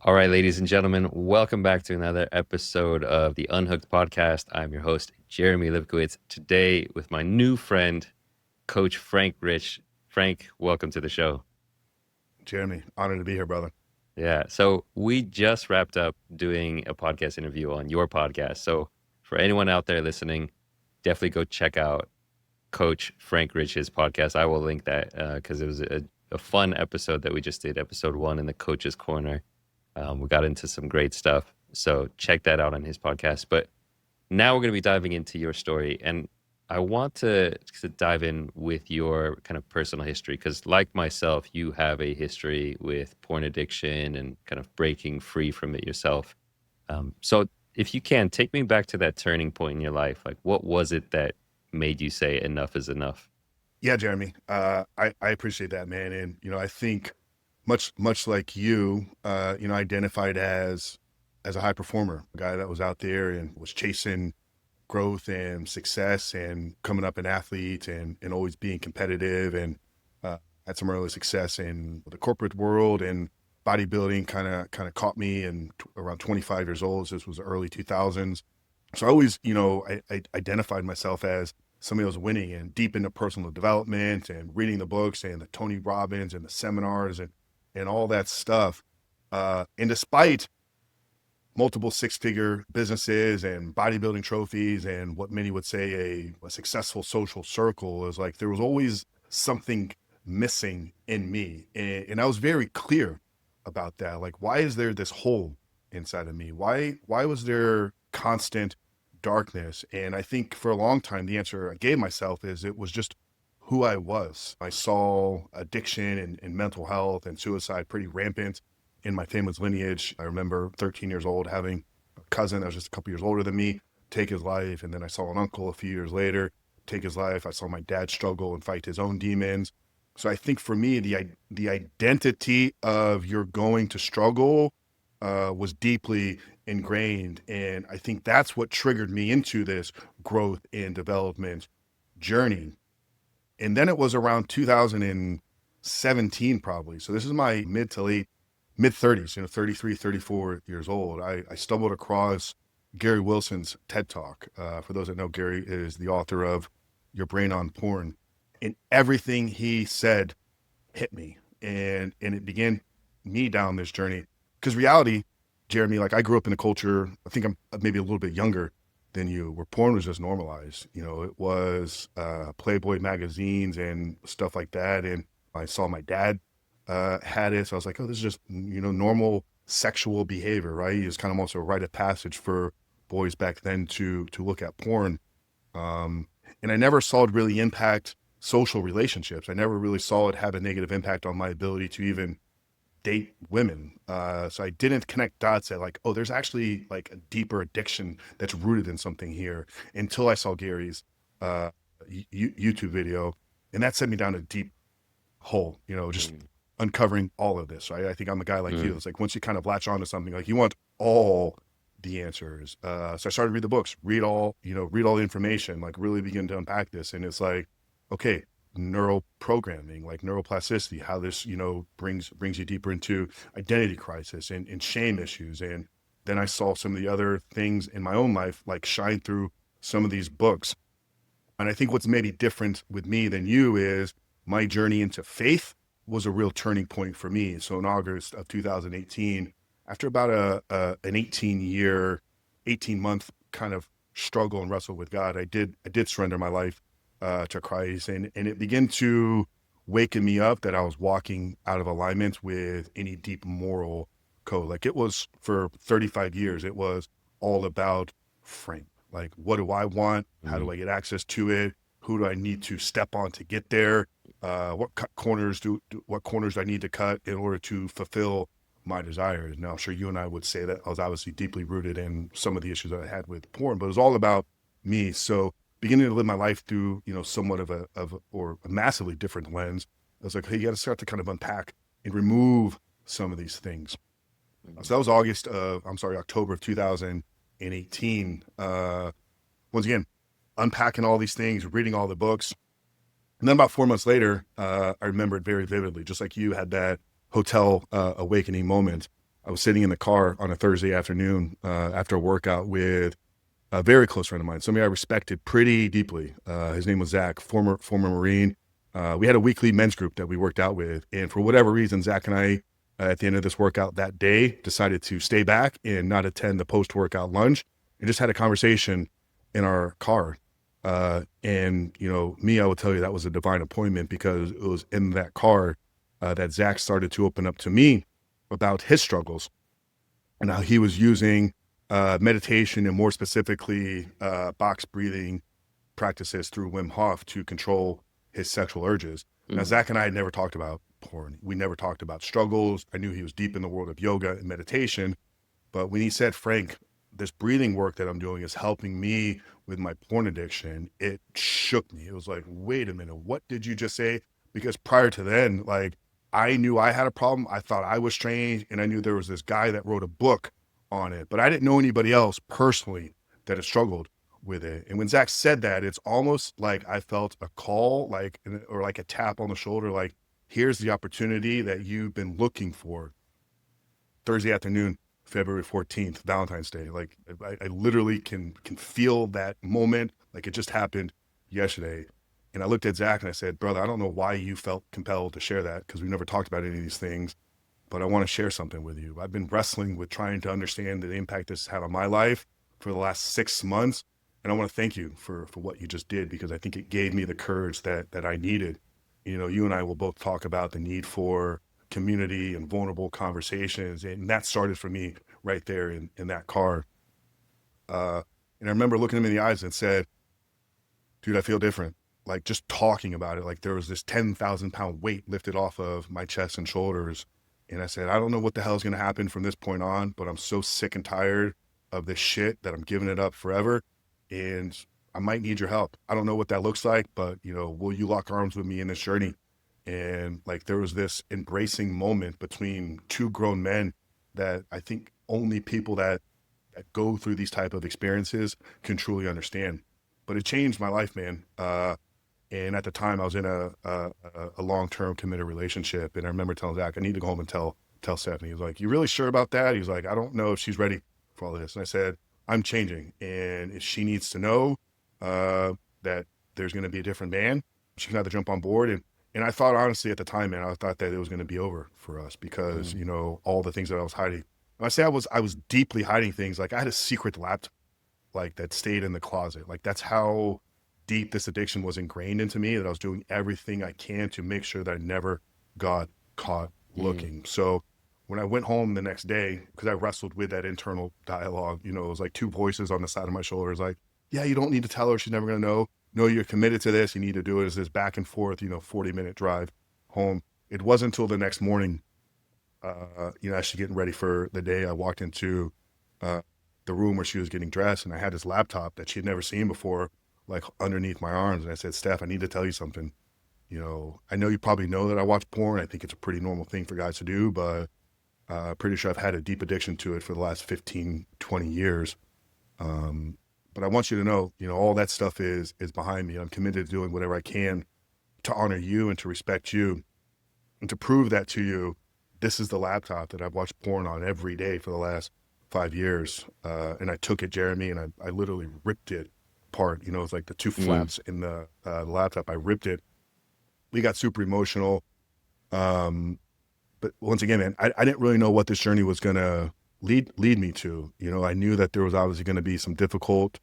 All right, ladies and gentlemen, welcome back to another episode of the Unhooked podcast. I'm your host, Jeremy Lipkowitz, today with my new friend, Coach Frank Rich. Frank, welcome to the show. Jeremy, honored to be here, brother. Yeah, so we just wrapped up doing a podcast interview on your podcast. So for anyone out there listening, definitely go check out Coach Frank Rich's podcast. I will link that because it was a fun episode that we just did, episode 1 in the Coach's Corner. We got into some great stuff. So check that out on his podcast. But now we're going to be diving into your story. And I want to dive in with your kind of personal history because, like myself, you have a history with porn addiction and kind of breaking free from it yourself. So if you can, take me back to that turning point in your life. Like, what was it that made you say enough is enough? Yeah, Jeremy, I appreciate that, man. And, I think much like you, identified as a high performer, a guy that was out there and was chasing growth and success and coming up an athlete and always being competitive and had some early success in the corporate world and bodybuilding kind of caught me and around 25 years old. So this was the early 2000s. So I always, I identified myself as somebody who was winning and deep into personal development and reading the books and the Tony Robbins and the seminars and all that stuff. And despite multiple six-figure businesses and bodybuilding trophies and what many would say a successful social circle, is like there was always something missing in me. And I was very clear about that. Like, why is there this hole inside of me? Why was there constant darkness? And I think for a long time, the answer I gave myself is it was just who I was. I saw addiction and mental health and suicide pretty rampant in my family's lineage. I remember 13 years old having a cousin that was just a couple years older than me take his life. And then I saw an uncle a few years later take his life. I saw my dad struggle and fight his own demons. So I think for me, the identity of you're going to struggle was deeply ingrained. And I think that's what triggered me into this growth and development journey. And then it was around 2017, probably. So this is my mid 30s, 33, 34 years old. I stumbled across Gary Wilson's TED Talk. For those that know, Gary is the author of Your Brain on Porn. And everything he said hit me. And it began me down this journey. Because reality, Jeremy, like I grew up in a culture, I think I'm maybe a little bit younger than you, where porn was just normalized. It was Playboy magazines and stuff like that. And I saw my dad had it. So I was like, oh, this is just, normal sexual behavior, right? It's kind of also a rite of passage for boys back then to look at porn. And I never saw it really impact social relationships. I never really saw it have a negative impact on my ability to even date women. So I didn't connect dots at like, oh, there's actually like a deeper addiction that's rooted in something here until I saw Gary's YouTube video. And that set me down a deep hole, just uncovering all of this, right? I think I'm a guy like you. It's like once you kind of latch onto something, like you want all the answers. So I started to read the books, read all the information, like really begin to unpack this. And it's like, okay, neural programming, like neuroplasticity, how this, brings you deeper into identity crisis and shame issues. And then I saw some of the other things in my own life, like shine through some of these books. And I think what's maybe different with me than you is my journey into faith was a real turning point for me. So in August of 2018, after about an 18-month kind of struggle and wrestle with God, I did surrender my life to Christ, and it began to waken me up that I was walking out of alignment with any deep moral code. Like it was for 35 years, it was all about frame. Like, what do I want? How do I get access to it? Who do I need to step on to get there? What corners do I need to cut in order to fulfill my desires? Now, I'm sure you and I would say that I was obviously deeply rooted in some of the issues that I had with porn, but it was all about me. So beginning to live my life through, somewhat of a massively different lens, I was like, hey, you got to start to kind of unpack and remove some of these things. So that was October of 2018. Once again, unpacking all these things, reading all the books. And then about 4 months later, I remember it very vividly, just like you had that hotel awakening moment. I was sitting in the car on a Thursday afternoon after a workout with a very close friend of mine, somebody I respected pretty deeply. His name was Zach, former Marine. We had a weekly men's group that we worked out with, and for whatever reason, Zach and I, at the end of this workout that day, decided to stay back and not attend the post-workout lunch, and just had a conversation in our car. And me, I will tell you that was a divine appointment, because it was in that car that Zach started to open up to me about his struggles and how he was using meditation, and more specifically box breathing practices through Wim Hof to control his sexual urges. Now, Zach and I had never talked about porn. We never talked about struggles. I knew he was deep in the world of yoga and meditation. But when he said, Frank, this breathing work that I'm doing is helping me with my porn addiction, it shook me. It was like, wait a minute, what did you just say? Because prior to then, like, I knew I had a problem. I thought I was strange, and I knew there was this guy that wrote a book on it, but I didn't know anybody else personally that had struggled with it. And when Zach said that, it's almost like I felt a call, or like a tap on the shoulder, like, here's the opportunity that you've been looking for. Thursday afternoon, February 14th, Valentine's Day. Like, I literally can feel that moment. Like, it just happened yesterday. And I looked at Zach and I said, brother, I don't know why you felt compelled to share that, because we've never talked about any of these things, but I want to share something with you. I've been wrestling with trying to understand the impact this had on my life for the last 6 months. And I want to thank you for what you just did, because I think it gave me the courage that I needed. You and I will both talk about the need for community and vulnerable conversations. And that started for me right there in that car. And I remember looking him in the eyes and said, dude, I feel different. Like, just talking about it, like there was this 10,000 pound weight lifted off of my chest and shoulders. And I said, I don't know what the hell is going to happen from this point on, but I'm so sick and tired of this shit that I'm giving it up forever. And I might need your help. I don't know what that looks like, but will you lock arms with me in this journey? And like, there was this embracing moment between two grown men that I think only people that go through these type of experiences can truly understand. But it changed my life, man. And at the time I was in a long-term committed relationship. And I remember telling Zach, I need to go home and tell Stephanie. He was like, you really sure about that? He was like, I don't know if she's ready for all this. And I said, I'm changing. And if she needs to know that there's going to be a different man, she can have to jump on board. And I thought, honestly, at the time, man, I thought that it was going to be over for us, because, all the things that I was hiding. When I say I was deeply hiding things, like I had a secret laptop, like, that stayed in the closet. Like, that's how deep this addiction was ingrained into me, that I was doing everything I can to make sure that I never got caught looking. So when I went home the next day, because I wrestled with that internal dialogue, it was like two voices on the side of my shoulders, like, yeah, you don't need to tell her, she's never going to know. No, you're committed to this. You need to do it. As this back and forth, 40-minute drive home. It wasn't until the next morning, actually getting ready for the day, I walked into the room where she was getting dressed, and I had this laptop that she had never seen before, like, underneath my arms. And I said, Steph, I need to tell you something. I know you probably know that I watch porn. I think it's a pretty normal thing for guys to do, but pretty sure I've had a deep addiction to it for the last 15, 20 years. But I want you to know, all that stuff is behind me. I'm committed to doing whatever I can to honor you and to respect you, and to prove that to you. This is the laptop that I've watched porn on every day for the last 5 years. And I took it, Jeremy, and I literally ripped it apart. It's like the two flaps in the laptop. I ripped it. We got super emotional. But once again, man, I didn't really know what this journey was going to lead me to. I knew that there was obviously going to be some difficult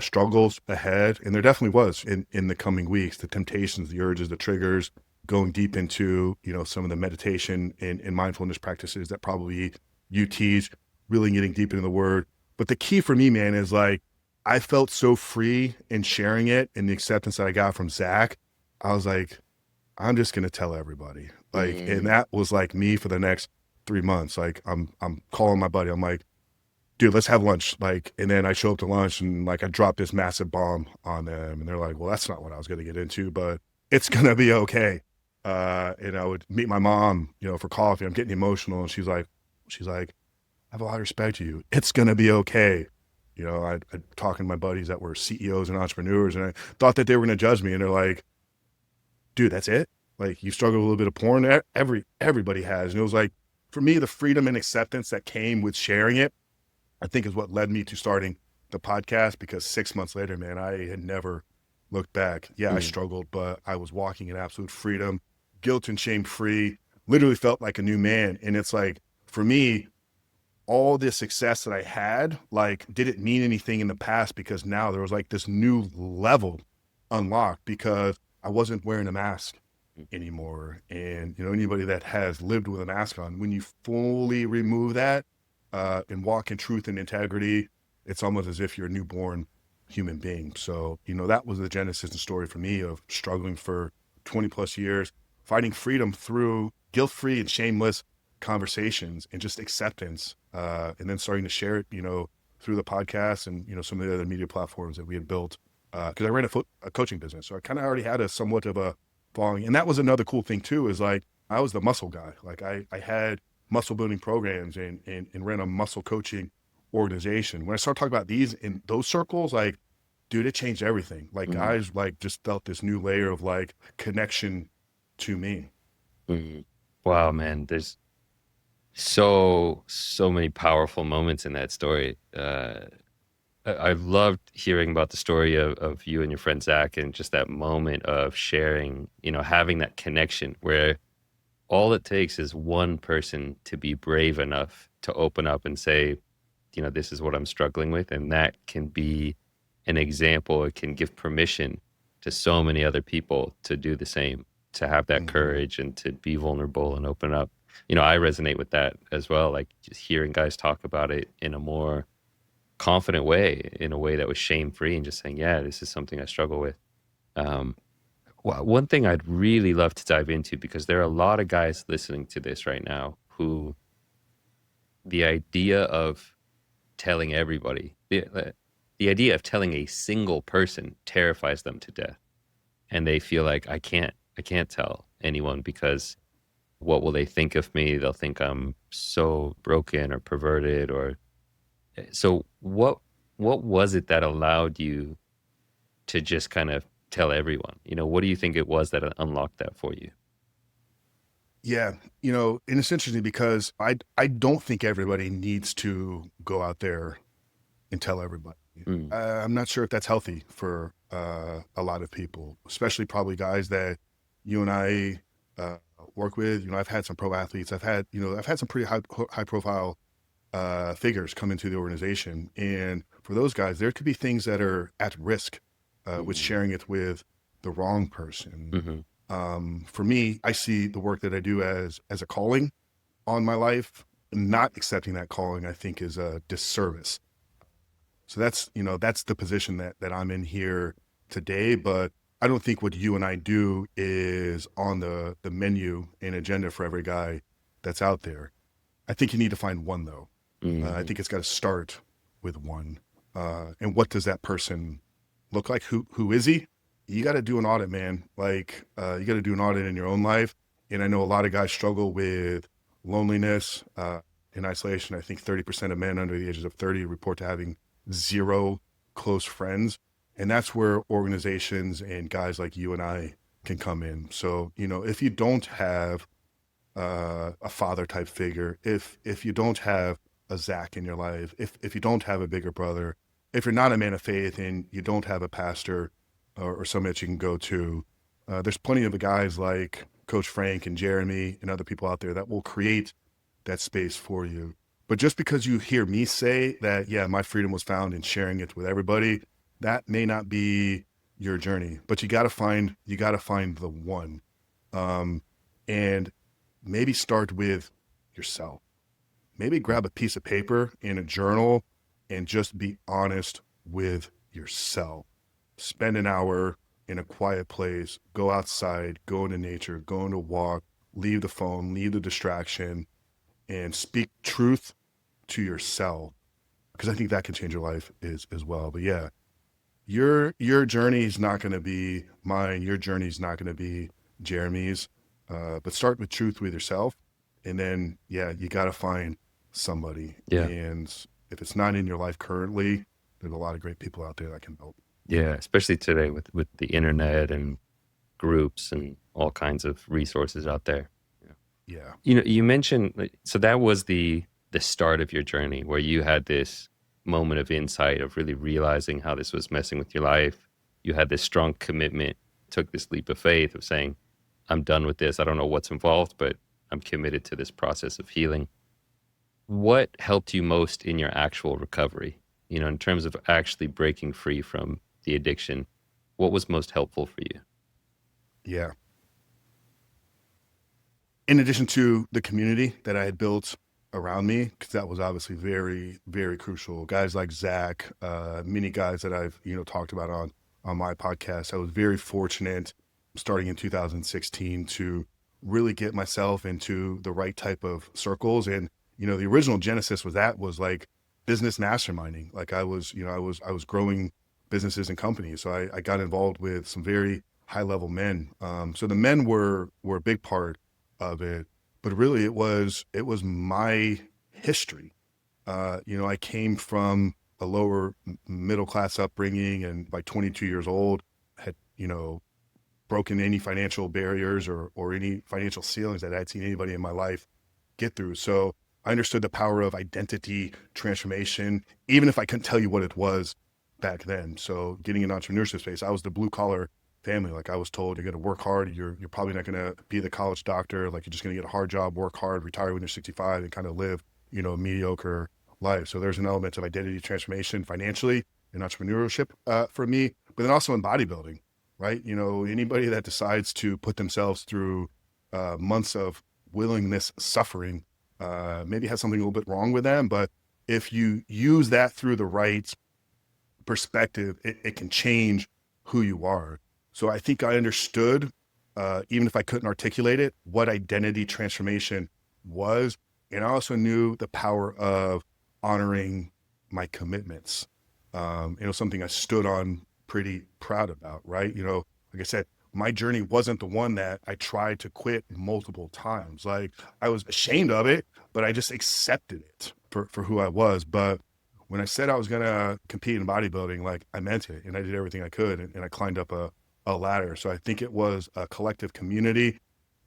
struggles ahead, and there definitely was in the coming weeks. The temptations, the urges, the triggers, going deep into some of the meditation and mindfulness practices that probably you teach, really getting deep into the word. But the key for me, man, is like, I felt so free in sharing it, and the acceptance that I got from Zach. I was like, I'm just gonna tell everybody. Like, and that was like me for the next 3 months. Like, I'm calling my buddy. I'm like, dude, let's have lunch. Like, and then I show up to lunch, and like, I dropped this massive bomb on them, and they're like, well, that's not what I was gonna get into, but it's gonna be okay. And I would meet my mom, for coffee. I'm getting emotional, and she's like, I have a lot of respect to you. It's gonna be okay. I'd talking to my buddies that were CEOs and entrepreneurs, and I thought that they were going to judge me. And they're like, dude, that's it? Like, you struggle with a little bit of porn? Everybody has. And it was like, for me, the freedom and acceptance that came with sharing it, I think is what led me to starting the podcast, because 6 months later, man, I had never looked back. Yeah, I Mm, struggled, but I was walking in absolute freedom, guilt and shame free, literally felt like a new man. And it's like, for me, all this success that I had, like, didn't mean anything in the past, because now there was like this new level unlocked because I wasn't wearing a mask mm, anymore. And, anybody that has lived with a mask on, when you fully remove that and walk in truth and integrity, it's almost as if you're a newborn human being. So, that was the genesis and story for me of struggling for 20 plus years, fighting freedom through guilt-free and shameless conversations and just acceptance, and then starting to share it, through the podcast and, some of the other media platforms that we had built. Because I ran a coaching business, so I kind of already had a somewhat of a following. And that was another cool thing too, is like, I was the muscle guy. Like I had muscle building programs and ran a muscle coaching organization. When I started talking about these in those circles, like, dude, it changed everything. Like, mm, guys like just felt this new layer of like connection to me. mm. Wow, man, there's so many powerful moments in that story. I loved hearing about the story of you and your friend Zach, and just that moment of sharing, having that connection where all it takes is one person to be brave enough to open up and say, this is what I'm struggling with. And that can be an example. It can give permission to so many other people to do the same, to have that Mm-hmm. courage and to be vulnerable and open up. I resonate with that as well. Like, just hearing guys talk about it in a more confident way, in a way that was shame free, and just saying, yeah, this is something I struggle with. Um, One thing I'd really love to dive into, because there are a lot of guys listening to this right now who the idea of telling everybody, the idea of telling a single person terrifies them to death. And they feel like, I can't tell anyone, because what will they think of me? They'll think I'm so broken or perverted. Or so what was it that allowed you to just kind of tell everyone? What do you think it was that unlocked that for you? Yeah, and it's interesting because I don't think everybody needs to go out there and tell everybody. Mm, I'm not sure if that's healthy for a lot of people, especially probably guys that you and I work with. I've had some pro athletes. I've had some pretty high profile figures come into the organization, and for those guys, there could be things that are at risk with mm, sharing it with the wrong person. mhm, For me, I see the work that I do as a calling on my life. Not accepting that calling, I think, is a disservice. So that's the position that I'm in here today. But I don't think what you and I do is on the menu and agenda for every guy that's out there. I think you need to find one though. I mhm. think it's got to start with one. And what does that person look like? Who is he? You got to do an audit, man. Like, you got to do an audit in your own life. And I know a lot of guys struggle with loneliness and isolation. I think 30% of men under the ages of 30 report to having zero close friends. And that's where organizations and guys like you and I can come in. So, if you don't have a father type figure, if you don't have a Zach in your life, if you don't have a bigger brother, if you're not a man of faith and you don't have a pastor or somebody that you can go to, there's plenty of guys like Coach Frank and Jeremy and other people out there that will create that space for you. But just because you hear me say that, yeah, my freedom was found in sharing it with everybody, that may not be your journey. But you got to find the one. Um, and maybe start with yourself. Maybe grab a piece of paper and a journal and just be honest with yourself. Spend an hour in a quiet place, go outside, go into nature, go on a walk, leave the phone, leave the distraction, and speak truth to yourself. Because I think that can change your life as well. But yeah, your journey is not going to be mine. Your journey is not going to be Jeremy's. But start with truth with yourself, and then yeah, you got to find somebody. Yeah. And if it's not in your life currently, there's a lot of great people out there that can help. Yeah, especially today with the internet and groups and all kinds of resources out there. Yeah. Yeah. You mentioned, so that was the start of your journey where you had this moment of insight of really realizing how this was messing with your life. You had this strong commitment, took this leap of faith of saying, I'm done with this. I don't know what's involved, but I'm committed to this process of healing. What helped you most in your actual recovery? In terms of actually breaking free from the addiction, what was most helpful for you? Yeah. In addition to the community that I had built around me, because that was obviously very, very crucial. Guys like Zach, many guys that I've talked about on my podcast. I was very fortunate starting in 2016 to really get myself into the right type of circles. And the original genesis was like business masterminding. Like I was growing businesses and companies, so I got involved with some very high level men. So the men were a big part of it, but really it was my history. I came from a lower middle class upbringing, and by 22 years old, had broken any financial barriers or any financial ceilings that I'd seen anybody in my life get through. So I understood the power of identity transformation, even if I couldn't tell you what it was back then. So getting in entrepreneurship space, I was the blue collar family. Like I was told, you're going to work hard. You're probably not going to be the college doctor. Like you're just going to get a hard job, work hard, retire when you're 65, and kind of live, a mediocre life. So there's an element of identity transformation financially and entrepreneurship for me, but then also in bodybuilding, right? Anybody that decides to put themselves through months of willingness suffering maybe has something a little bit wrong with them. But if you use that through the right perspective, it can change who you are. So I think I understood, even if I couldn't articulate it, what identity transformation was. And I also knew the power of honoring my commitments. Something I stood on pretty proud about, right? Like I said, my journey wasn't the one that I tried to quit multiple times. Like I was ashamed of it, but I just accepted it for who I was. But when I said I was going to compete in bodybuilding, like I meant it, and I did everything I could, and I climbed up a ladder. So I think it was a collective community,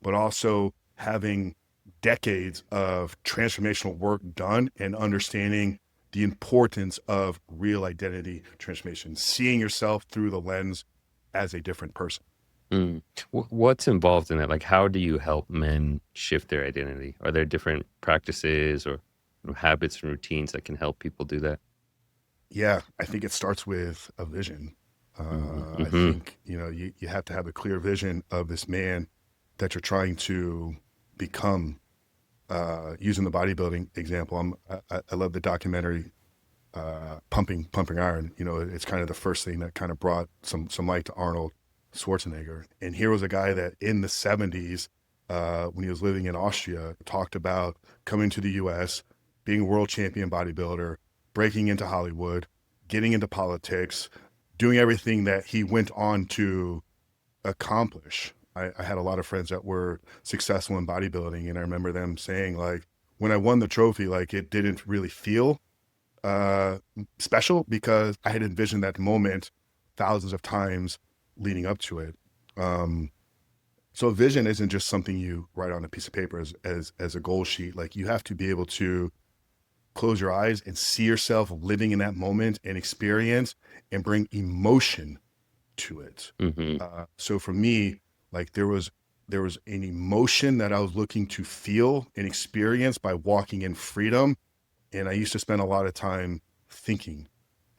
but also having decades of transformational work done and understanding the importance of real identity transformation, seeing yourself through the lens as a different person. Mm. What's involved in that? Like, how do you help men shift their identity? Are there different practices or habits and routines that can help people do that? Yeah, I think it starts with a vision. I Mm-hmm. think, you have to have a clear vision of this man that you're trying to become. Using the bodybuilding example, I love the documentary Pumping Iron. It's kind of the first thing that kind of brought some light to Arnold Schwarzenegger. And here was a guy that in the 70s, when he was living in Austria, talked about coming to the US, being a world champion bodybuilder, breaking into Hollywood, getting into politics, doing everything that he went on to accomplish. I had a lot of friends that were successful in bodybuilding, and I remember them saying, like, when I won the trophy, like it didn't really feel uh, special because I had envisioned that moment thousands of times leading up to it. Um, so vision isn't just something you write on a piece of paper as a goal sheet. Like you have to be able to close your eyes and see yourself living in that moment and experience and bring emotion to it. Mm-hmm. So for me, like there was an emotion that I was looking to feel and experience by walking in freedom, and I used to spend a lot of time thinking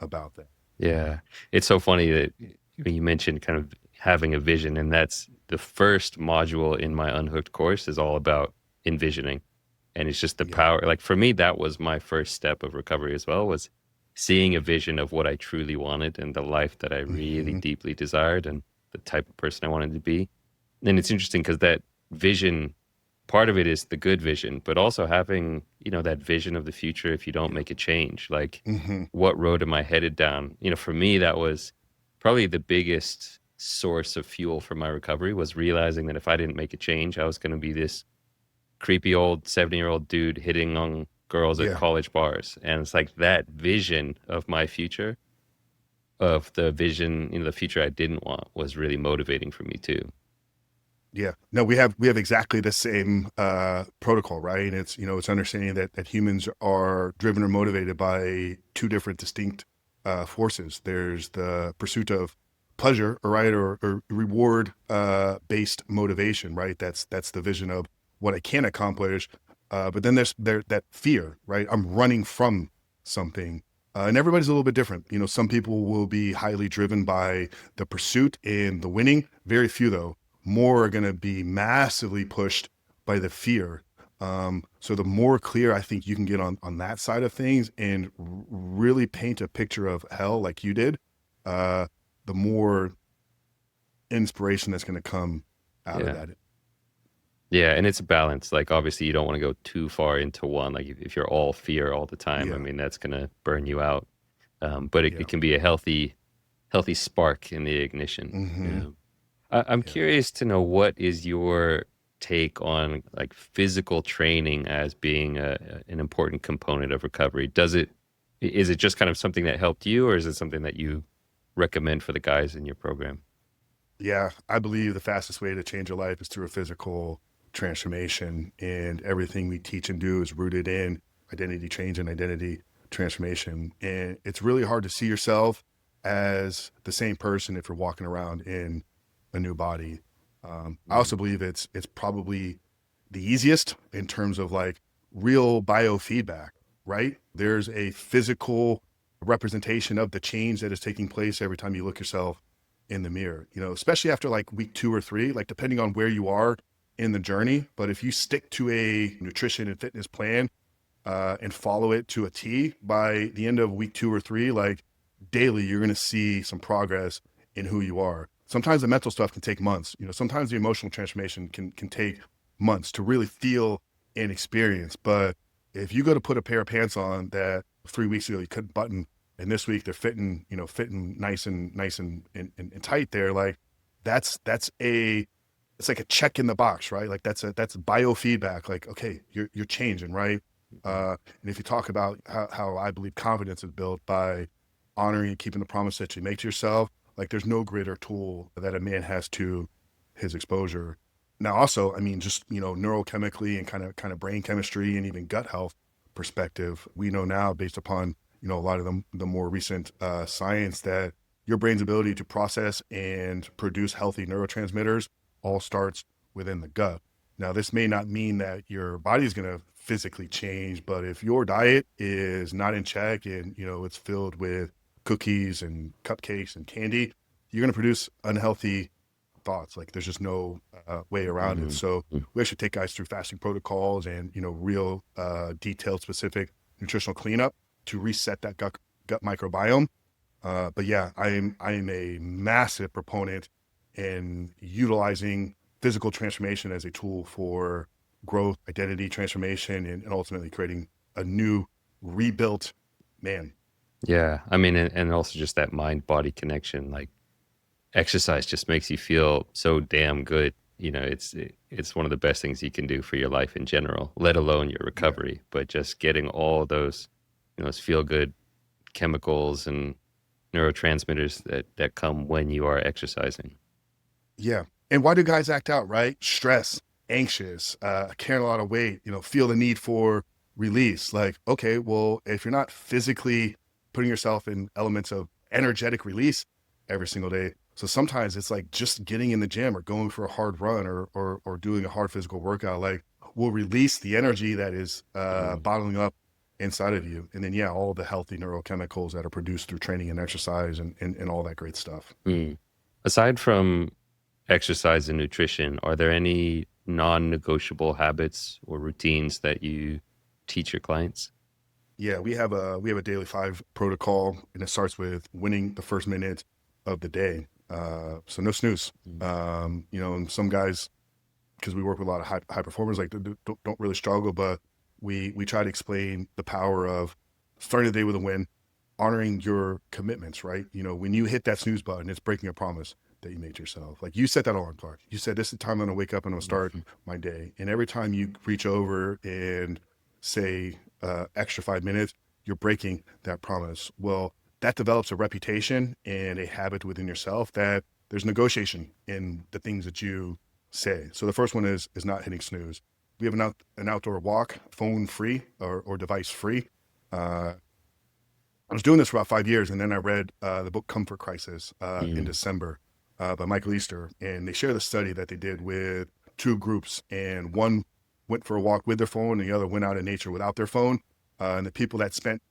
about that. Yeah. It's so funny that you mentioned kind of having a vision, and that's the first module in my Unhooked course is all about envisioning. And it's just the Yeah. power. Like for me, that was my first step of recovery as well, was seeing a vision of what I truly wanted and the life that I really Hmm. deeply desired and the type of person I wanted to be. And it's interesting because that vision, part of it is the good vision, but also having, that vision of the future if you don't Yeah. make a change. Like, Hmm. what road am I headed down? For me, that was probably the biggest source of fuel for my recovery, was realizing that if I didn't make a change, I was going to be this creepy old 70-year-old dude hitting on girls at Yeah. college bars. And it's like that vision of my future, of the vision, the future I didn't want, was really motivating for me too. Yeah. No, we have exactly the same protocol, right? And it's, it's understanding that humans are driven or motivated by two different distinct forces. There's the pursuit of pleasure, or right, or reward based motivation, right? That's the vision of what I can accomplish. But then there's that fear, right? I'm running from something. And everybody's a little bit different. Some people will be highly driven by the pursuit and the winning. Very few, though, more are going to be massively pushed by the fear. So the more clear I think you can get on that side of things and really paint a picture of hell like you did, uh, the more inspiration that's going to come out of Yeah. that. Yeah, and it's a balance. Like obviously you don't want to go too far into one. Like if you're all fear all the time, I Yeah, mean that's gonna burn you out. But it yeah. can be a healthy spark in the ignition. Hmm. Yeah. I'm Yeah, curious to know what is your take on like physical training as being an important component of recovery? Is it just kind of something that helped you, or is it something that you recommend for the guys in your program? yeah. I believe the fastest way to change your life is through a physical transformation, and everything we teach and do is rooted in identity change and identity transformation. And it's really hard to see yourself as the same person if you're walking around in a new body. I Mm. also believe it's probably the easiest in terms of like real biofeedback, right? There's a physical representation of the change that is taking place every time you look yourself in the mirror, especially after like week 2 or 3, like depending on where you are in the journey. But if you stick to a nutrition and fitness plan and follow it to a T, by the end of week 2 or 3, like daily, you're going to see some progress in who you are. Sometimes the mental stuff can take months. Sometimes the emotional transformation can take months to really feel and experience. But if you go to put a pair of pants on that 3 weeks ago you couldn't button, and this week they're fitting nice and tight there, like that's a it's like a check in the box, right? Like that's biofeedback. Like, okay, you're changing, right? Mhm. And if you talk about how I believe confidence is built by honoring and keeping the promise that you make to yourself, like there's no greater tool that a man has to his exposure. Now, also, I mean, just neurochemically and kind of brain chemistry and even gut health perspective, we know now based upon a lot of the more recent science that your brain's ability to process and produce healthy neurotransmitters all starts within the gut. Now, this may not mean that your body's going to physically change, but if your diet is not in check and it's filled with cookies and cupcakes and candy, you're going to produce unhealthy thoughts. Like there's just no way around it. Mhm. So Mhm. we actually take guys through fasting protocols and real detailed, specific nutritional cleanup to reset that gut microbiome. But yeah, I am a massive proponent in utilizing physical transformation as a tool for growth, identity transformation, and ultimately creating a new, rebuilt man. Yeah, I mean, and also just that mind body connection. Like exercise just makes you feel so damn good. It's one of the best things you can do for your life in general, let alone your Yeah, recovery. But just getting all those, those feel good chemicals and neurotransmitters that come when you are exercising. yeah. And why do guys act out? Right? Stress, anxious, carrying a lot of weight. Feel the need for release. Like, okay, well, if you're not physically putting yourself in elements of energetic release every single day, so sometimes it's like just getting in the gym or going for a hard run or doing a hard physical workout, like will release the energy that is Mm. bottling up inside of you. And then, yeah, all the healthy neurochemicals that are produced through training and exercise and all that great stuff. Mm. Aside from exercise and nutrition, are there any non-negotiable habits or routines that you teach your clients? Yeah, we have a daily 5 protocol, and it starts with winning the first minute of the day. So no snooze. Mm. And some guys, because we work with a lot of high performers, like don't really struggle, but we try to explain the power of starting the day with a win, honoring your commitments. Right? When you hit that snooze button, it's breaking a promise that you made to yourself. Like you set that alarm clock. You said this is the time I'm gonna wake up and I'm gonna start Mhm. my day. And every time you reach over and say extra 5 minutes, you're breaking that promise. Well, that develops a reputation and a habit within yourself that there's negotiation in the things that you say. So the first one is not hitting snooze. We have an outdoor walk, phone free or device free. I was doing this for about 5 years, and then I read the book Comfort Crisis in Mm. December by Michael Easter, and they share the study that they did with two groups, and one went for a walk with their phone, and the other went out in nature without their phone. And the people that spent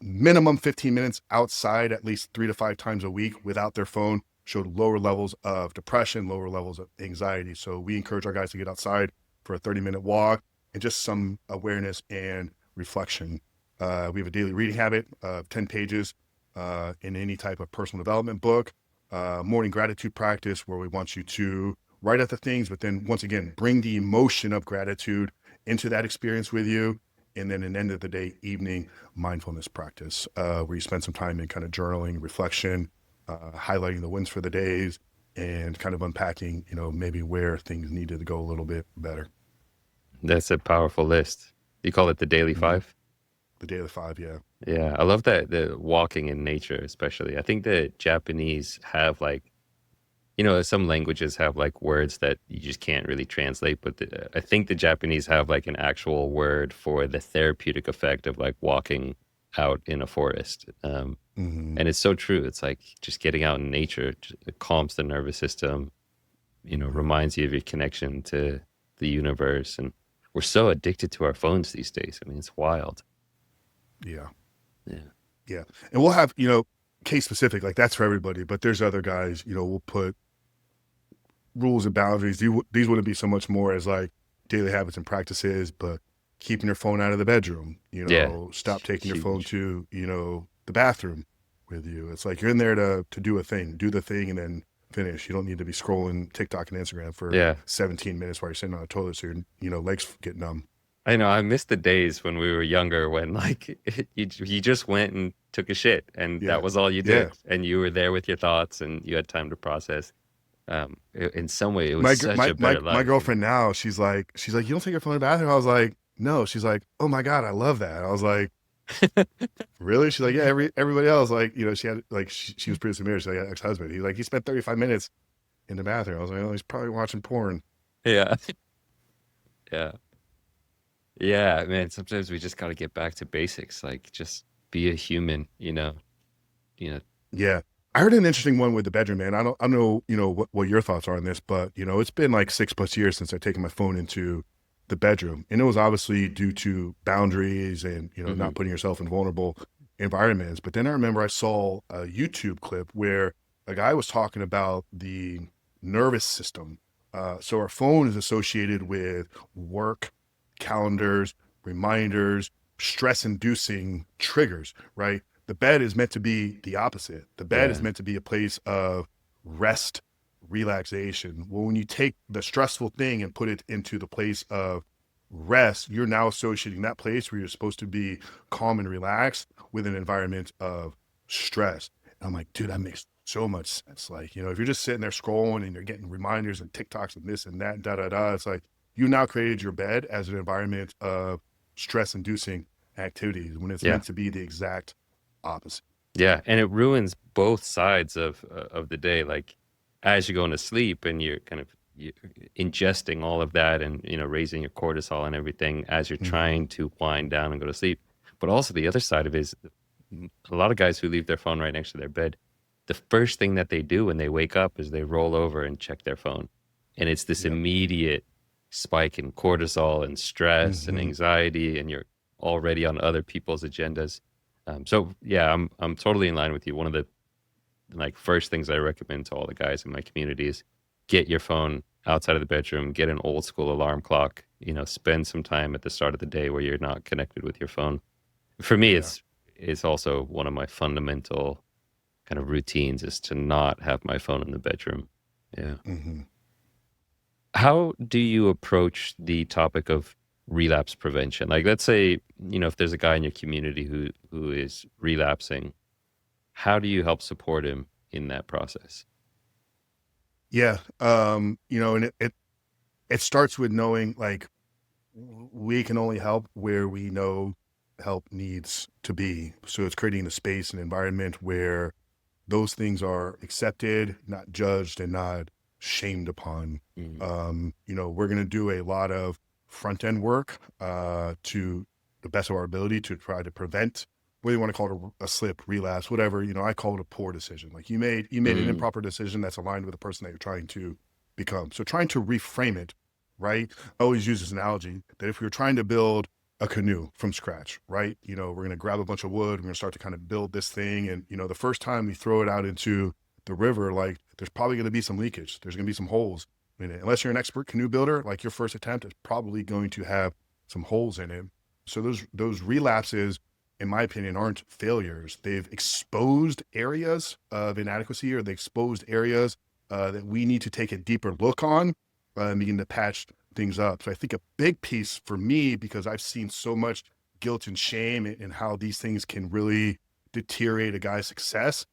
minimum 15 minutes outside at least 3 to 5 times a week without their phone showed lower levels of depression, lower levels of anxiety. So we encourage our guys to get outside for a 30-minute walk and just some awareness and reflection. We have a daily reading habit of 10 pages in any type of personal development book, morning gratitude practice where we want you to write out the things, but then once again, bring the emotion of gratitude into that experience with you. And then at the end of the day, evening mindfulness practice, where you spend some time in kind of journaling, reflection, highlighting the wins for the days, and kind of unpacking, maybe where things needed to go a little bit better. That's a powerful list. You call it the Daily Mm-hmm. Five? The daily five, yeah. Yeah, I love that, the walking in nature, especially. I think the Japanese have like, some languages have like words that you just can't really translate, but I think the Japanese have like an actual word for the therapeutic effect of like walking out in a forest. Mm-hmm. And it's so true. It's like just getting out in nature, it calms the nervous system, Mm-hmm. reminds you of your connection to the universe. And we're so addicted to our phones these days. I mean, it's wild. Yeah. Yeah. Yeah. And we'll have, case specific, like that's for everybody, but there's other guys, we'll put rules and boundaries. These wouldn't be so much more as like daily habits and practices, but keeping your phone out of the bedroom, Yeah. stop taking your phone Huge. to, the bathroom with you. It's like you're in there to do the thing and then finish. You don't need to be scrolling TikTok and Instagram for Yeah. 17 minutes while you're sitting on a toilet so your, legs get numb. I know. I miss the days when we were younger when like you just went and took a shit and that Yeah. was all you Yeah. did. And you were there with your thoughts and you had time to process. In some way, it was My such my a my better my life. girlfriend now, she's like, you don't take your phone to the bathroom? I was like, no. She's like, oh my God, I love that. I was like, really? She's like, yeah, everybody else, like, she had like she was previously married, she had an ex-husband. He spent 35 minutes in the bathroom. I was like, oh, he's probably watching porn. Yeah. Yeah. Yeah, man, sometimes we just got to get back to basics, like just be a human. You know. Yeah. I heard an interesting one with the bedroom, man. I don't know, what your thoughts are on this, but it's been like 6+ years since I've taken my phone into the bedroom. And it was obviously due to boundaries and, not Hmm. putting yourself in vulnerable environments. But then I remember I saw a YouTube clip where a guy was talking about the nervous system. So our phone is associated with work, calendars, reminders, stress inducing triggers, right? The bed is meant to be the opposite. The bed is Yeah. meant to be a place of rest, relaxation. Well, when you take the stressful thing and put it into the place of rest, you're now associating that place where you're supposed to be calm and relaxed with an environment of stress. And I'm like, dude, that makes so much sense. Like, if you're just sitting there scrolling and you're getting reminders and TikToks and this and that, da da da, it's like you now created your bed as an environment of stress inducing activities when it's Yeah. meant to be the exact opposite. Yeah, and it ruins both sides of the day. Like as you're going to sleep and you're kind of ingesting all of that and raising your cortisol and everything as you're Mm-hmm. trying to wind down and go to sleep. But also the other side of it is a lot of guys who leave their phone right next to their bed. The first thing that they do when they wake up is they roll over and check their phone, and it's this Yep. immediate spike in cortisol and stress and Mm-hmm. anxiety, and you're already on other people's agendas. So yeah, I'm totally in line with you. One of the like first things I recommend to all the guys in my community is get your phone outside of the bedroom, get an old school alarm clock, spend some time at the start of the day where you're not connected with your phone. For me, Yeah. it's also one of my fundamental kind of routines is to not have my phone in the bedroom. Yeah. Mm-hmm. How do you approach the topic of relapse prevention? Like let's say, if there's a guy in your community who is relapsing, how do you help support him in that process? Yeah. And it starts with knowing like we can only help where we know help needs to be. So it's creating a space and environment where those things are accepted, not judged, and not shamed upon. Mm. We're going to do a lot of front end work to the best of our ability to try to prevent, whether you want to call it a slip, relapse, whatever. I call it a poor decision. Like you made an Mm. improper decision that's aligned with the person that you're trying to become. So trying to reframe it, right? I always use this analogy that if we were trying to build a canoe from scratch, right? We're going to grab a bunch of wood, we're going to start to kind of build this thing. And, the first time we throw it out into the river, like there's probably going to be some leakage. There's going to be some holes in it. Unless you're an expert canoe builder, like your first attempt is probably going to have some holes in it. So those relapses, in my opinion, aren't failures. They've exposed areas of inadequacy, or they exposed areas that we need to take a deeper look on and begin to patch things up. So I think a big piece for me, because I've seen so much guilt and shame and how these things can really deteriorate a guy's success,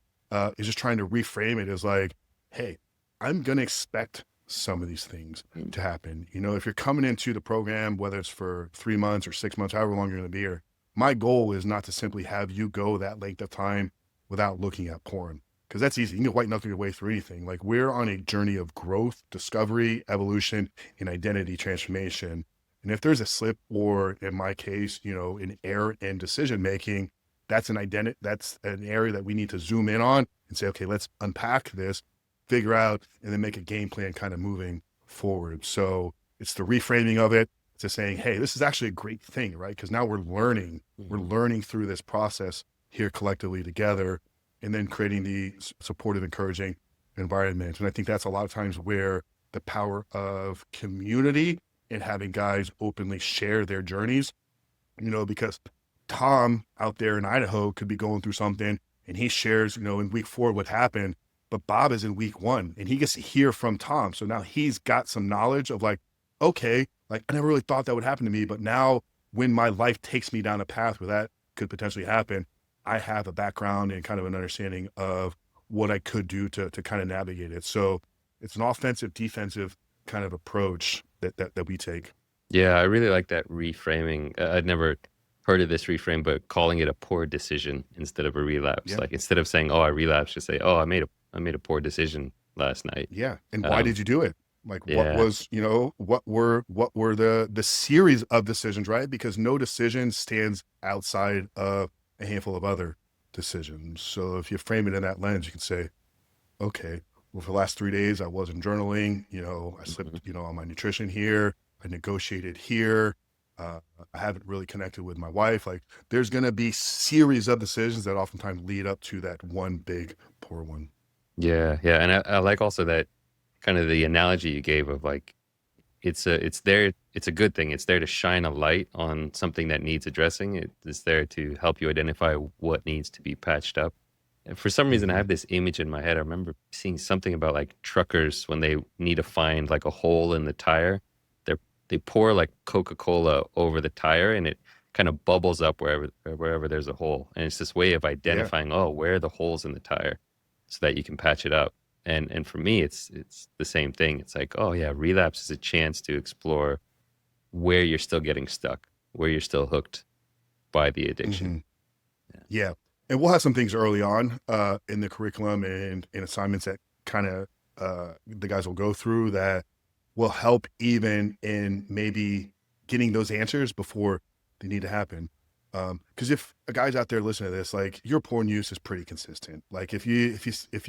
is just trying to reframe it as like, hey, I'm going to expect some of these things Mm. to happen. If you're coming into the program, whether it's for 3 months or 6 months, however long you're going to be here, my goal is not to simply have you go that length of time without looking at porn, because that's easy. You can white knuckle your way through anything. Like, we're on a journey of growth, discovery, evolution, and identity transformation. And if there's a slip, or in my case, an error in decision making, that's an area that we need to zoom in on and say, okay, let's unpack this, figure out, and then make a game plan kind of moving forward. So it's the reframing of it to saying, hey, this is actually a great thing, right? Because now we're Mm. learning through this process here collectively together, and then creating the supportive, encouraging environment. And I think that's a lot of times where the power of community and having guys openly share their journeys, because Tom out there in Idaho could be going through something, and he shares, in week 4 what happened, but Bob is in week 1 and he gets to hear from Tom. So now he's got some knowledge of like, okay, like I never really thought that would happen to me, but now when my life takes me down a path where that could potentially happen, I have a background and kind of an understanding of what I could do to kind of navigate it. So it's an offensive, defensive kind of approach that we take. Yeah, I really like that reframing. I'd never heard of this reframe, but calling it a poor decision instead of a relapse. Yeah. Like, instead of saying, "Oh, I relapsed," just say, "Oh, I made a poor decision last night." Yeah. And why Um, did you do it? Like, what yeah, was, what were the series of decisions, right? Because no decision stands outside of a handful of other decisions. So if you frame it in that lens, you can say, okay, well, for the last 3 days, I wasn't journaling, I mhm. slipped, on my nutrition here. I negotiated here. Uh, I haven't really connected with my wife. Like, there's going to be series of decisions that oftentimes lead up to that one big poor one. Yeah, yeah, and I like also that kind of the analogy you gave of like, it's a good thing. It's there to shine a light on something that needs addressing. It's there to help you identify what needs to be patched up. And for some reason, I Mm-hmm. have this image in my head. I remember seeing something about like truckers when they need to find like a hole in the tire. They pour like Coca-Cola over the tire, and it kind of bubbles up wherever there's a hole. And it's this way of Yeah. identifying, oh, where are the holes in the tire, so that you can patch it up. And for me, it's the same thing. It's like, oh yeah, relapse is a chance to explore where you're still getting stuck, where you're still hooked by the addiction. Mm-hmm. Yeah. And we'll have some things early on in the curriculum and in assignments that kind of the guys will go through that will help even in maybe getting those answers before they need to happen. Because if a guy's out there listening to this, like, your porn use is pretty consistent. Like, if you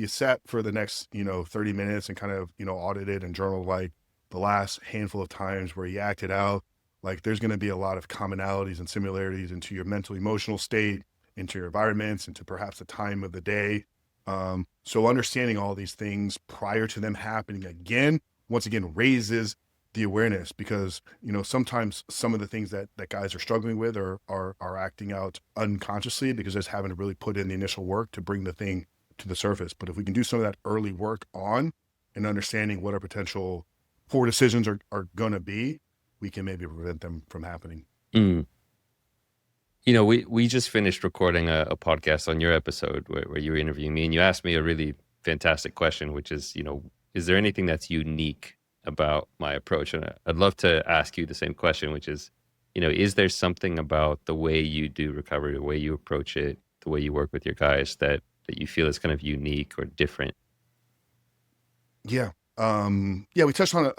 sat for the next 30 minutes and kind of audited and journal like the last handful of times where you acted out, like, there's going to be a lot of commonalities and similarities into your mental emotional state, into your environments, into perhaps the time of the day. So understanding all these things prior to them happening again, once again, raises the awareness, because sometimes some of the things that guys are struggling with are acting out unconsciously because they just haven't really put in the initial work to bring the thing to the surface. But if we can do some of that early work on and understanding what our potential poor decisions are going to be, we can maybe prevent them from happening. Mm. We just finished recording a podcast on your episode where you were interviewing me, and you asked me a really fantastic question, which is, is there anything that's unique about my approach? And I'd love to ask you the same question, which is there something about the way you do recovery, the way you approach it, the way you work with your guys that you feel is kind of unique or different? Yeah. Yeah, we touched on it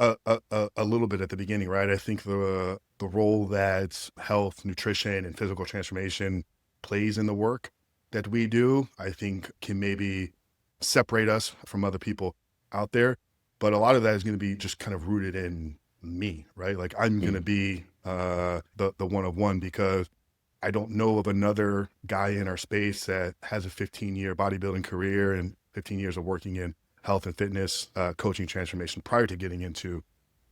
a little bit at the beginning, right? I think the role that health, nutrition, and physical transformation plays in the work that we do, I think can maybe separate us from other people out there. But a lot of that is going to be just kind of rooted in me, right? Like I'm going to Mm, be the one of one because I don't know of another guy in our space that has a 15-year bodybuilding career and 15 years of working in health and fitness, coaching transformation prior to getting into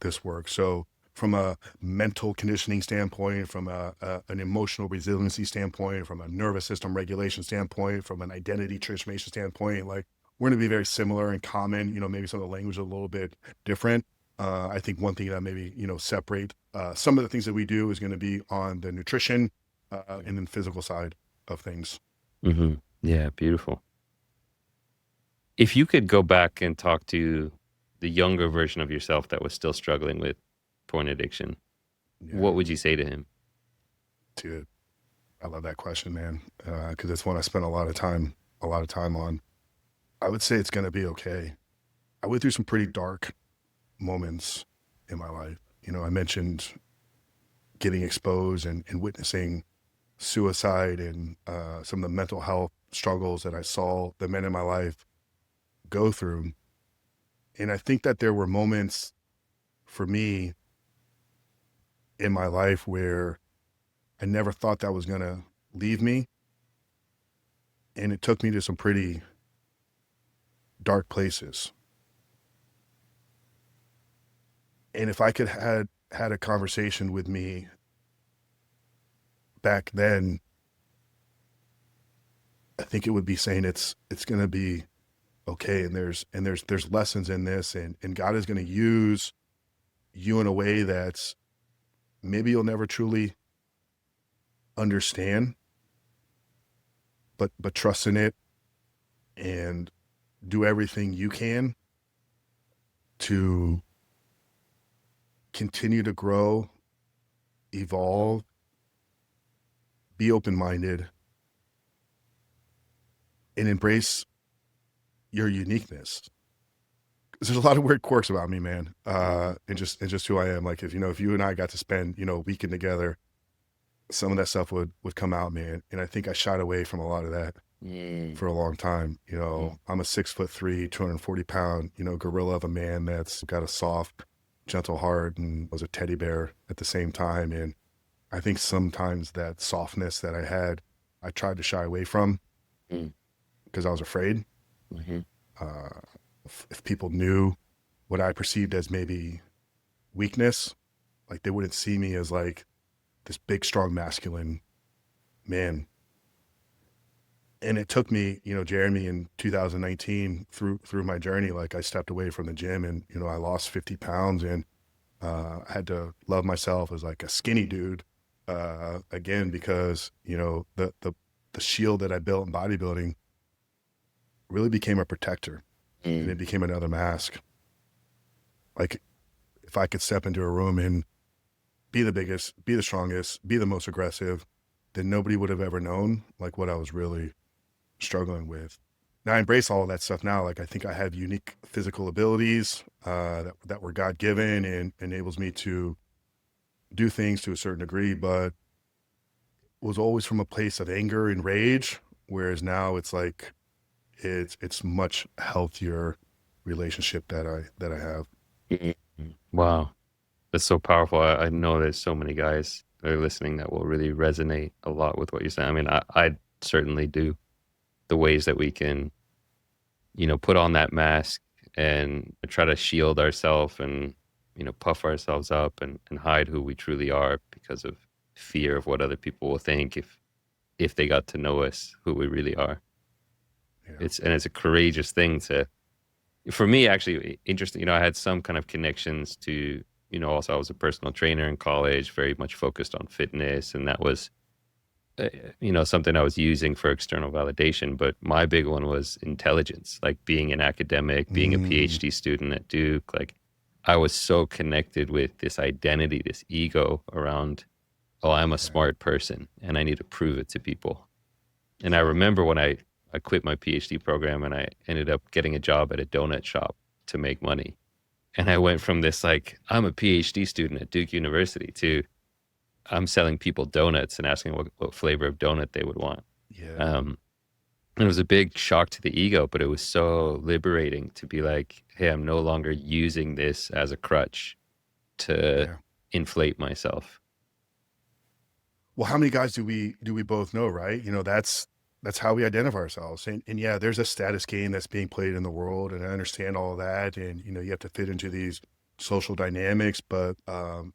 this work. So from a mental conditioning standpoint, from an emotional resiliency standpoint, from a nervous system regulation standpoint, from an identity transformation standpoint, like we're going to be very similar and common. Maybe some of the language is a little bit different. I think one thing that maybe separate some of the things that we do is going to be on the nutrition and then physical side of things. mm-hmm. Yeah, beautiful. If you could go back and talk to the younger version of yourself that was still struggling with porn addiction, what Yeah, would you say to him? dude, I love that question, man, because it's one I spent a lot of time on. I would say it's going to be okay. I went through some pretty dark moments in my life. I mentioned getting exposed and witnessing suicide and some of the mental health struggles that I saw the men in my life go through. And I think that there were moments for me in my life where I never thought that was going to leave me. And it took me to some pretty dark places. And if I could had a conversation with me back then, I think it would be saying it's going to be okay. And there's lessons in this, and God is going to use you in a way that's maybe you'll never truly understand, but trust in it and do everything you can to continue to grow, evolve, be open-minded, and embrace your uniqueness. 'Cause there's a lot of weird quirks about me, man. And just who I am. Like if you and I got to spend, a weekend together, some of that stuff would come out, man. And I think I shied away from a lot of that Mm, for a long time. mm, I'm a 6'3", 240 pound, gorilla of a man that's got a soft, gentle heart and was a teddy bear at the same time. And I think sometimes that softness that I had, I tried to shy away from mm, because I was afraid. mhm, Uh, if people knew what I perceived as maybe weakness, like they wouldn't see me as like this big, strong, masculine man. And it took me, Jeremy, in 2019 through my journey. Like I stepped away from the gym, and I lost 50 pounds, and I had to love myself as like a skinny dude again because the shield that I built in bodybuilding really became a protector, and mm, it became another mask. Like if I could step into a room and be the biggest, be the strongest, be the most aggressive, then nobody would have ever known like what I was really struggling with. Now I embrace all of that stuff now. Like I think I have unique physical abilities that were God given and enables me to do things to a certain degree, but was always from a place of anger and rage. Whereas now it's like it's much healthier relationship that I have. mm, mm. Wow, that's so powerful. I know there's so many guys that are listening that will really resonate a lot with what you're saying. I mean, I certainly do. The ways that we can, put on that mask and try to shield ourselves and, puff ourselves up and hide who we truly are because of fear of what other people will think if they got to know us, who we really are. Yeah. It's a courageous thing to, for me, actually interesting. I had some kind of connections to, also I was a personal trainer in college, very much focused on fitness, and that was something I was using for external validation. But my big one was intelligence, like being an academic, being a Mm, PhD student at Duke. Like I was so connected with this identity, this ego around, oh, I'm a yeah. smart person and I need to prove it to people. And I Yeah. remember when I quit my PhD program and I ended up getting a job at a donut shop to make money. And I went from this, like, I'm a PhD student at Duke University to I'm selling people donuts and asking what flavor of donut they would want. Yeah. Um, and it was a big shock to the ego, but it was so liberating to be like, hey, I'm no longer using this as a crutch to Yeah. inflate myself. Well, how many guys do we both know, right? That's how we identify ourselves. And yeah, there's a status game that's being played in the world, and I understand all of that. And you have to fit into these social dynamics, but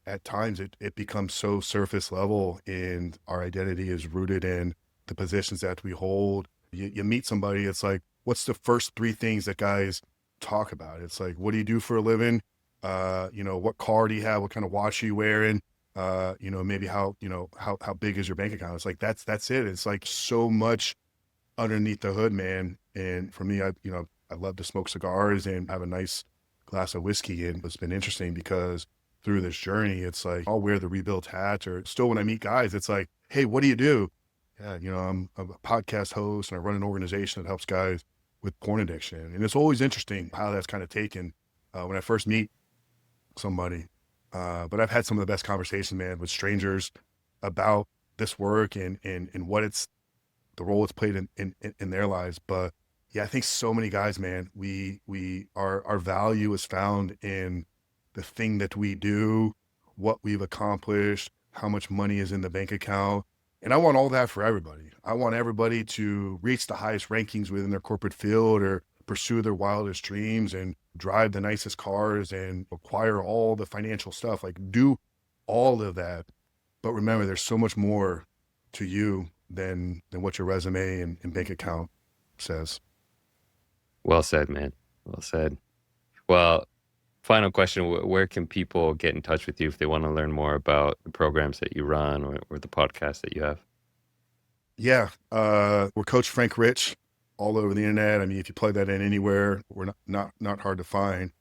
at times it becomes so surface level, and our identity is rooted in the positions that we hold. You meet somebody, it's like, what's the first three things that guys talk about? It's like, what do you do for a living? What car do you have? What kind of watch are you wearing? Maybe how big is your bank account? It's like that's it. It's like so much underneath the hood, man. And for me, I love to smoke cigars and have a nice glass of whiskey. And it's been interesting because through this journey, it's like I'll wear the rebuilt hat, or still when I meet guys, it's like, hey, what do you do? Yeah, I'm a podcast host and I run an organization that helps guys with porn addiction. And it's always interesting how that's kind of taken when I first meet somebody. But I've had some of the best conversations, man, with strangers about this work and what it's the role it's played in their lives. But yeah, I think so many guys, man, our value is found in the thing that we do, what we've accomplished, how much money is in the bank account. And I want all that for everybody. I want everybody to reach the highest rankings within their corporate field, or pursue their wildest dreams and drive the nicest cars and acquire all the financial stuff. Like, do all of that. But remember, there's so much more to you than what your resume and bank account says. Well said, man. Well said. Well, final question. Where can people get in touch with you if they want to learn more about the programs that you run, or the podcast that you have? Yeah, we're Coach Frank Rich all over the internet. I mean, if you plug that in anywhere, we're not hard to find.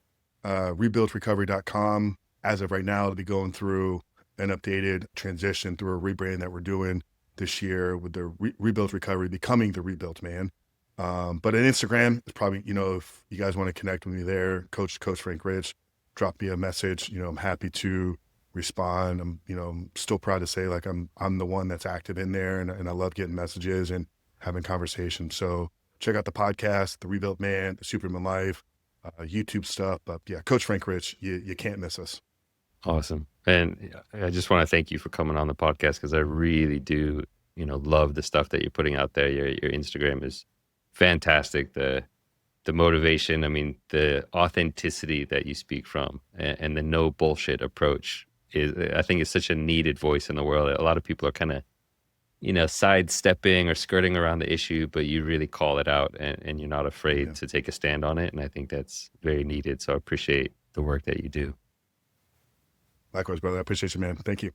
Rebuildrecovery.com. As of right now, to be going through an updated transition through a rebrand that we're doing this year, with the Rebuilt Recovery becoming the Rebuilt Man. But on Instagram, it's probably, if you guys want to connect with me there, Coach Frank Rich, drop me a message. I'm happy to respond. I'm still proud to say, like, I'm the one that's active in there, and I love getting messages and having conversations. So check out the podcast, The Rebuilt Man, The Superman Life, YouTube stuff. But yeah, Coach Frank Rich, you can't miss us. Awesome. And I just want to thank you for coming on the podcast, because I really do, love the stuff that you're putting out there. Your Instagram is fantastic. The motivation, I mean, the authenticity that you speak from, and the no bullshit approach I think is such a needed voice in the world. A lot of people are kind of, sidestepping or skirting around the issue, but you really call it out, and you're not afraid Yeah. to take a stand on it. And I think that's very needed. So I appreciate the work that you do. Likewise, brother. I appreciate you, man. Thank you.